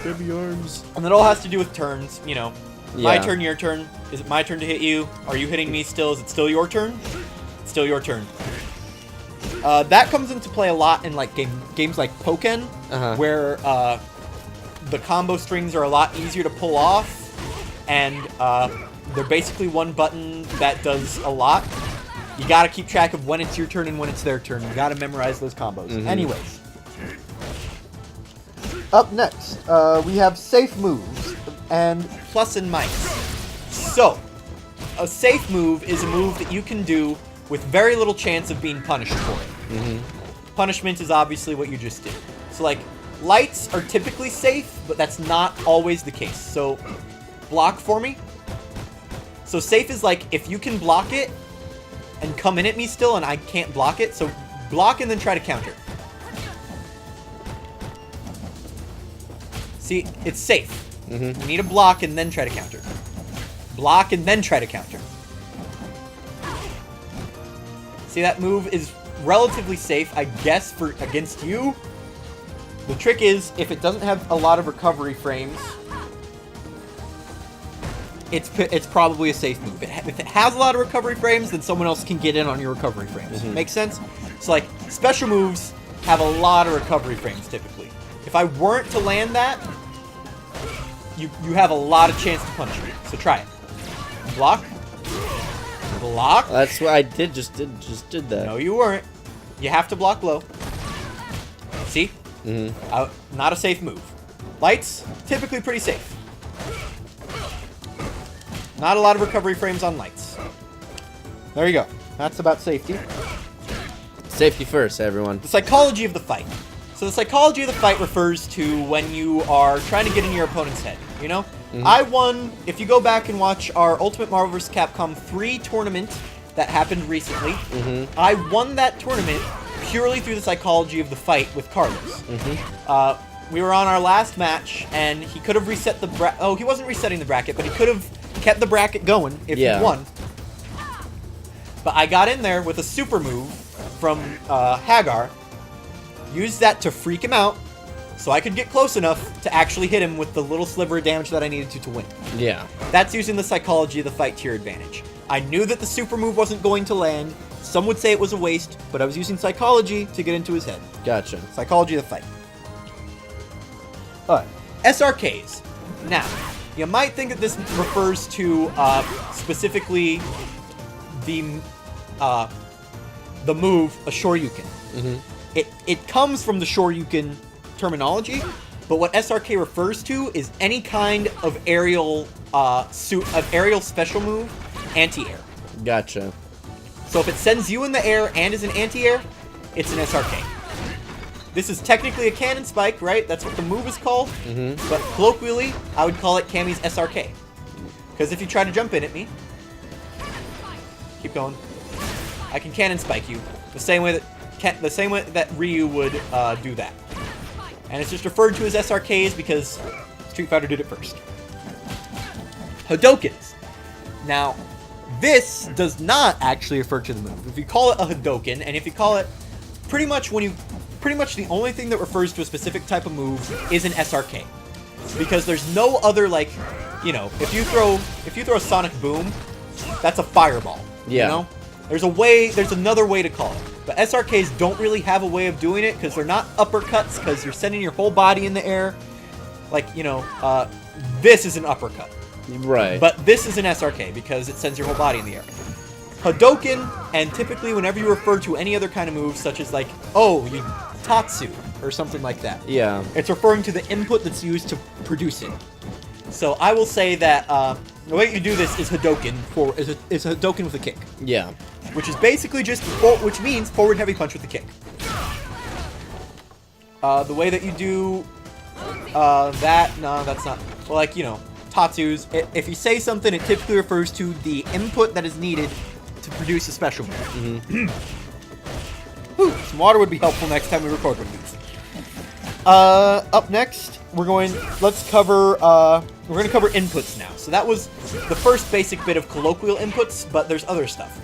S2: Heavy arms.
S1: And it all has to do with turns, you know. My
S2: Yeah.
S1: turn, your turn. Is it my turn to hit you? Are you hitting me still? Is it still your turn? It's still your turn. That comes into play a lot in like games like Pokken, where the combo strings are a lot easier to pull off, and they're basically one button that does a lot. You gotta keep track of when it's your turn and when it's their turn. You gotta memorize those combos. Anyways. Up next, we have safe moves and plus and minus. So, a safe move is a move that you can do with very little chance of being punished for it. Punishment is obviously what you just did. So, like, lights are typically safe, but that's not always the case. So, block for me. So, safe is like, if you can block it and come in at me still and I can't block it, so block and then try to counter. See, it's safe. You need to block and then try to counter. Block and then try to counter. See, that move is relatively safe, I guess, for against you. The trick is, if it doesn't have a lot of recovery frames, it's probably a safe move. If it has a lot of recovery frames, then someone else can get in on your recovery frames. Make sense? So, like, special moves have a lot of recovery frames, typically. If I weren't to land that, you have a lot of chance to punish me. So try it. Block. Block.
S2: That's what I did. Just did that.
S1: No, you weren't. You have to block low. See? Not a safe move. Lights, typically pretty safe. Not a lot of recovery frames on lights. There you go. That's about safety.
S2: Safety first, everyone.
S1: The psychology of the fight. So the psychology of the fight refers to when you are trying to get in your opponent's head, you know? I won, if you go back and watch our Ultimate Marvel vs. Capcom 3 tournament that happened recently, I won that tournament purely through the psychology of the fight with Carlos. We were on our last match, and he could have reset the bracket. Oh, he wasn't resetting the bracket, but he could have kept the bracket going if he won. But I got in there with a super move from Hagar, used that to freak him out, so I could get close enough to actually hit him with the little sliver of damage that I needed to win.
S2: Yeah.
S1: That's using the psychology of the fight to your advantage. I knew that the super move wasn't going to land. Some would say it was a waste, but I was using psychology to get into his head.
S2: Gotcha.
S1: Psychology of the fight. Alright. SRKs. Now, you might think that this refers to specifically the move, a Shoryuken. It comes from the Shoryuken terminology, But what SRK refers to is any kind of aerial special move, anti-air.
S2: Gotcha.
S1: So if it sends you in the air and is an anti-air, it's an SRK. This is technically a cannon spike, right? That's what the move is called. But colloquially, I would call it Cammy's SRK. Because if you try to jump in at me, keep going, I can cannon spike you the same way that Ryu would do that. And it's just referred to as SRKs because Street Fighter did it first. Hadokens. Now, this does not actually refer to the move. If you call it a Hadoken, and if you call it pretty much the only thing that refers to a specific type of move is an SRK. Because there's no other, like, you know, if you throw a Sonic Boom, that's a fireball.
S2: Yeah.
S1: You know? There's another way to call it. But SRKs don't really have a way of doing it because they're not uppercuts because you're sending your whole body in the air. Like, you know, this is an uppercut.
S2: Right.
S1: But this is an SRK because it sends your whole body in the air. Hadoken, and typically whenever you refer to any other kind of move, such as like, oh, you Tatsu, or something like that.
S2: Yeah.
S1: It's referring to the input that's used to produce it. So I will say that the way you do this is Hadoken, is Hadoken with a kick.
S2: Yeah.
S1: Which is basically just, which means forward heavy punch with the kick. The way that you do no, that's not, well, like, you know, Tatsus, if you say something, it typically refers to the input that is needed to produce a special move. Some water would be helpful next time we record one of these. Up next, we're going to cover inputs now. So that was the first basic bit of colloquial inputs, but there's other stuff.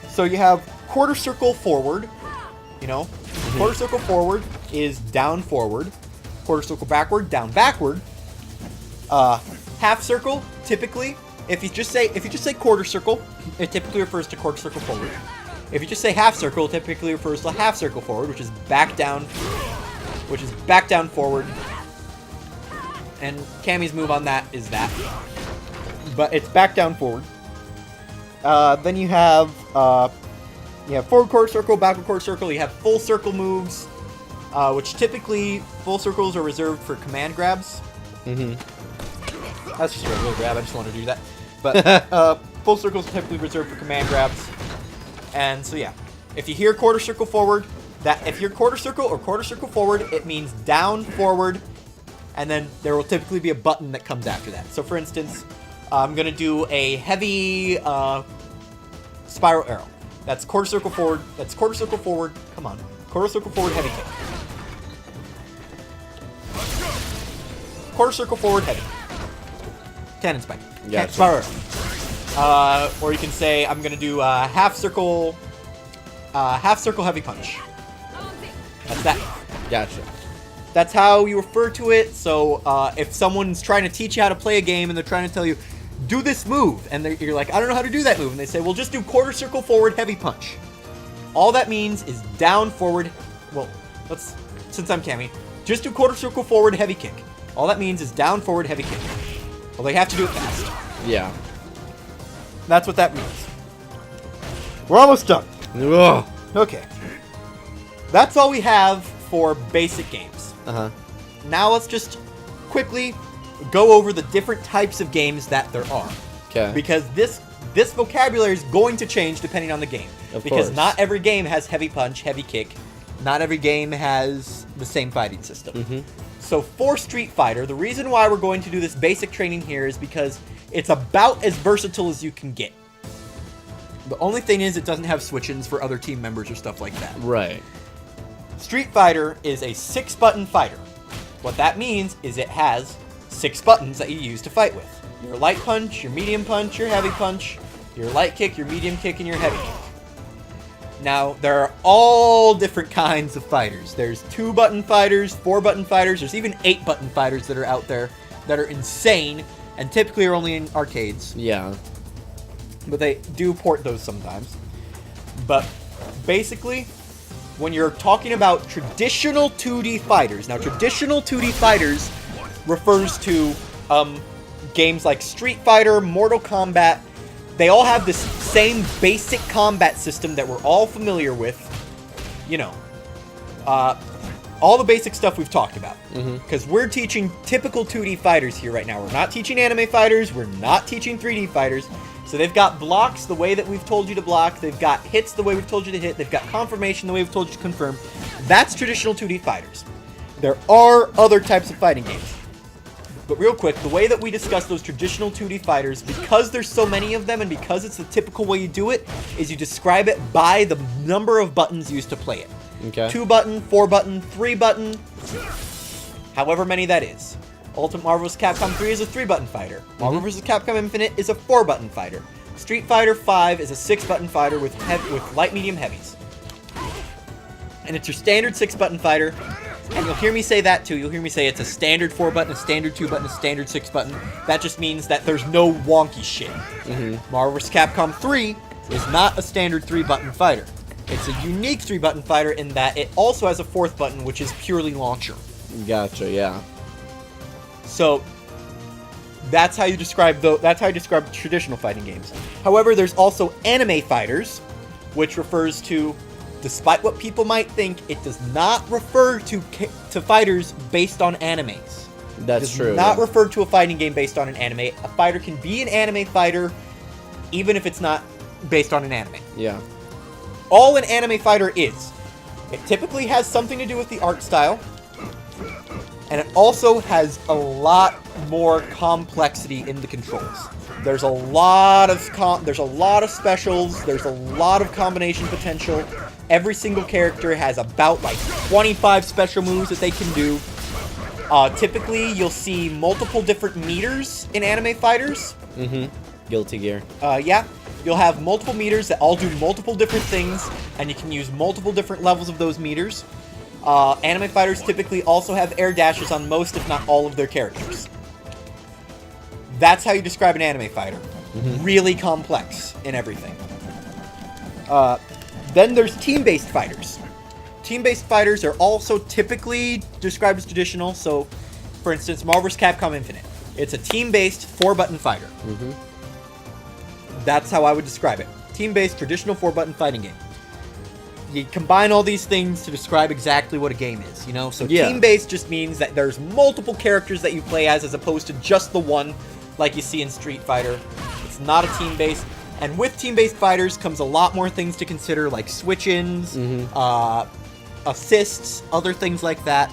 S1: So you have quarter circle forward, you know, quarter circle forward is down forward, quarter circle backward, down backward. Half circle, typically, if you just say quarter circle, it typically refers to quarter circle forward. If you just say half circle, it typically refers to half circle forward, which is back down forward. And Cammy's move on that is that. But it's back down forward. Then you have forward quarter circle, backward quarter circle. You have full circle moves, which typically full circles are reserved for command grabs. That's just a regular grab. I just want to do that. But full circles are typically reserved for command grabs. And so yeah, if you hear quarter circle forward, if you're quarter circle or quarter circle forward, it means down forward, and then there will typically be a button that comes after that. So for instance, I'm gonna do a heavy spiral arrow. That's quarter circle forward. That's quarter circle forward. Come on, quarter circle forward, heavy kick. Quarter circle forward, heavy. Cannon spike.
S2: Yeah.
S1: Spiral arrow. Or you can say I'm gonna do half circle heavy punch. That's that.
S2: Gotcha.
S1: That's how you refer to it. So if someone's trying to teach you how to play a game and they're trying to tell you, do this move, and you're like, I don't know how to do that move, and they say, well, just do quarter circle forward heavy punch. All that means is down forward. Well, since I'm Cammy, just do quarter circle forward heavy kick. All that means is down forward heavy kick. Well, they have to do it fast.
S2: Yeah.
S1: That's what that means. We're almost done.
S2: Ugh.
S1: Okay. That's all we have for basic games. Now let's just quickly go over the different types of games that there are.
S2: Okay.
S1: Because this vocabulary is going to change depending on the game. Because not every game has heavy punch, heavy kick. Not every game has the same fighting system. So for Street Fighter, the reason why we're going to do this basic training here is because it's about as versatile as you can get. The only thing is it doesn't have switch-ins for other team members or stuff like that.
S2: Right.
S1: Street Fighter is a 6-button fighter. What that means is it has 6 buttons that you use to fight with. Your light punch, your medium punch, your heavy punch, your light kick, your medium kick, and your heavy kick. Now, there are all different kinds of fighters. There's 2-button fighters, 4-button fighters, there's even 8-button fighters that are out there that are insane and typically are only in arcades.
S2: Yeah.
S1: But they do port those sometimes. But basically, when you're talking about traditional 2D fighters, now traditional 2D fighters refers to games like Street Fighter, Mortal Kombat. They all have this same basic combat system that we're all familiar with. You know, all the basic stuff we've talked about.
S2: Mm-hmm.
S1: Because we're teaching typical 2D fighters here right now. We're not teaching anime fighters. We're not teaching 3D fighters. So they've got blocks the way that we've told you to block. They've got hits the way we've told you to hit. They've got confirmation the way we've told you to confirm. That's traditional 2D fighters. There are other types of fighting games. But real quick, the way that we discuss those traditional 2D fighters, because there's so many of them and because it's the typical way you do it, is you describe it by the number of buttons used to play it.
S2: Okay.
S1: 2 button, 4 button, 3 button, however many that is. Ultimate Marvel vs. Capcom 3 is a 3-button fighter. Marvel vs. Capcom Infinite is a 4-button fighter. Street Fighter 5 is a 6-button fighter with light, medium, heavies. And it's your standard 6-button fighter. And you'll hear me say that too. You'll hear me say it's a standard 4-button, a standard 2-button, a standard 6-button. That just means that there's no wonky shit. Marvel vs. Capcom 3 is not a standard 3-button fighter. It's a unique 3-button fighter in that it also has a 4th button, which is purely launcher.
S2: Gotcha, yeah.
S1: So that's how you describe traditional fighting games. However, there's also anime fighters, which refers to, despite what people might think, it does not refer to fighters based on animes.
S2: That's true.
S1: It does not refer to a fighting game based on an anime. A fighter can be an anime fighter, even if it's not based on an anime.
S2: Yeah.
S1: All an anime fighter is, it typically has something to do with the art style, and it also has a lot more complexity in the controls. There's a lot of specials. There's a lot of combination potential. Every single character has about like 25 special moves that they can do. Typically, you'll see multiple different meters in anime fighters.
S2: Guilty Gear.
S1: Yeah. You'll have multiple meters that all do multiple different things, and you can use multiple different levels of those meters. Anime fighters typically also have air dashes on most, if not all, of their characters. That's how you describe an anime fighter. Really complex in everything. Then there's team-based fighters. Team-based fighters are also typically described as traditional. So, for instance, Marvel vs. Capcom Infinite. It's a team-based 4-button fighter. That's how I would describe it. Team-based, traditional 4-button fighting game. You combine all these things to describe exactly what a game is, you know? So team-based just means that there's multiple characters that you play as opposed to just the one, like you see in Street Fighter. It's not a team-based. And with team-based fighters comes a lot more things to consider, like switch-ins, assists, other things like that.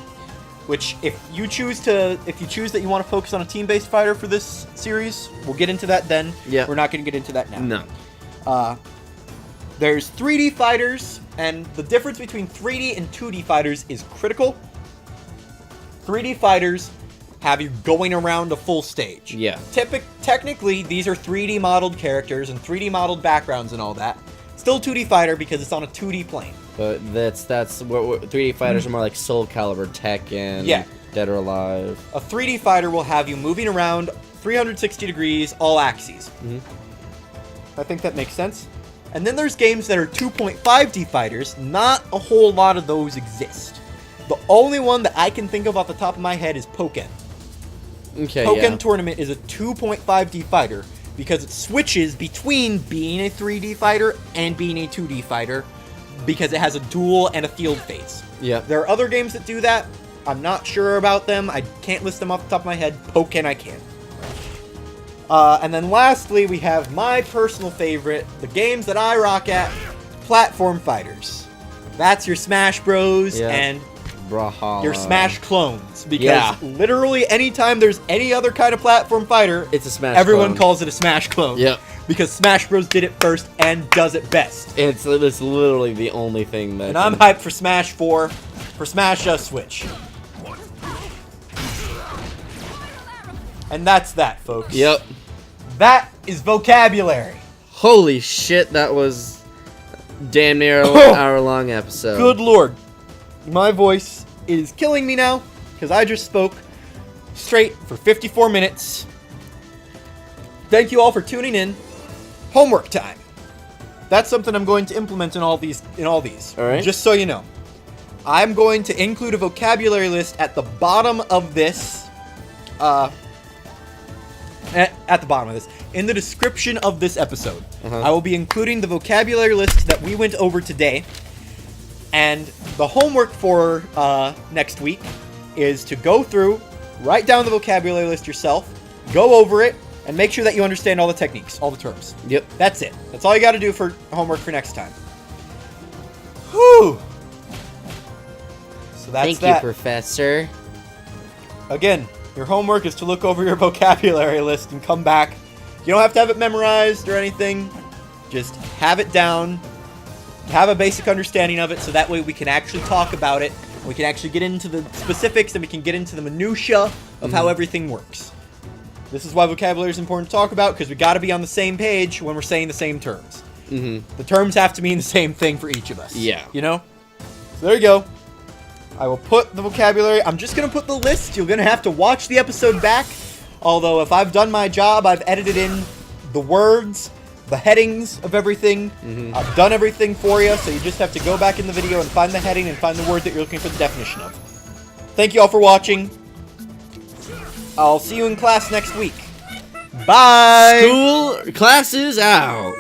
S1: Which, if you choose that you want to focus on a team-based fighter for this series, we'll get into that then.
S2: Yeah.
S1: We're not going to get into that now.
S2: No.
S1: There's 3D fighters, and the difference between 3D and 2D fighters is critical. 3D fighters have you going around a full stage.
S2: Yeah.
S1: Technically, these are 3D modeled characters and 3D modeled backgrounds and all that. Still 2D fighter because it's on a 2D plane.
S2: But that's what 3D fighters are more like Soul Calibur, Tekken, Dead or Alive.
S1: A 3D fighter will have you moving around 360 degrees, all axes. I think that makes sense. And then there's games that are 2.5D fighters. Not a whole lot of those exist. The only one that I can think of off the top of my head is Pokken.
S2: Okay,
S1: Pokken Tournament is a 2.5D fighter because it switches between being a 3D fighter and being a 2D fighter because it has a dual and a field phase.
S2: Yeah.
S1: There are other games that do that. I'm not sure about them. I can't list them off the top of my head. Pokken I can. And then lastly, we have my personal favorite, the games that I rock at, platform fighters. That's your Smash Bros. And
S2: Brawlhalla.
S1: your Smash clones. Because literally anytime there's any other kind of platform fighter,
S2: it's a Smash
S1: everyone
S2: clone.
S1: calls it a Smash clone.
S2: Yep.
S1: Because Smash Bros. Did it first and does it best.
S2: It's literally the only thing that...
S1: And I'm hyped for Smash 4, for Smash Switch. And that's that, folks.
S2: Yep.
S1: That is vocabulary.
S2: Holy shit, that was damn near an hour-long episode.
S1: Good lord. My voice is killing me now, because I just spoke straight for 54 minutes. Thank you all for tuning in. Homework time. That's something I'm going to implement in all these. All right. Just so you know. I'm going to include a vocabulary list at the bottom of this. At the bottom of this. In the description of this episode. I will be including the vocabulary list that we went over today. And the homework for next week is to go through, write down the vocabulary list yourself, go over it, and make sure that you understand all the techniques, all the terms.
S2: Yep.
S1: That's it. That's all you got to do for homework for next time. Whew. So that's
S2: Thank
S1: that.
S2: you, Professor.
S1: Again, your homework is to look over your vocabulary list and come back. You don't have to have it memorized or anything. Just have it down. Have a basic understanding of it so that way we can actually talk about it. We can actually get into the specifics and we can get into the minutia of how everything works. This is why vocabulary is important to talk about, because we got to be on the same page when we're saying the same terms. The terms have to mean the same thing for each of us.
S2: Yeah.
S1: You know? So there you go. I will put the vocabulary. I'm just going to put the list. You're going to have to watch the episode back. Although if I've done my job, I've edited in the words, the headings of everything. I've done everything for you, so you just have to go back in the video and find the heading and find the word that you're looking for the definition of. Thank you all for watching. I'll see you in class next week. Bye!
S2: School classes out.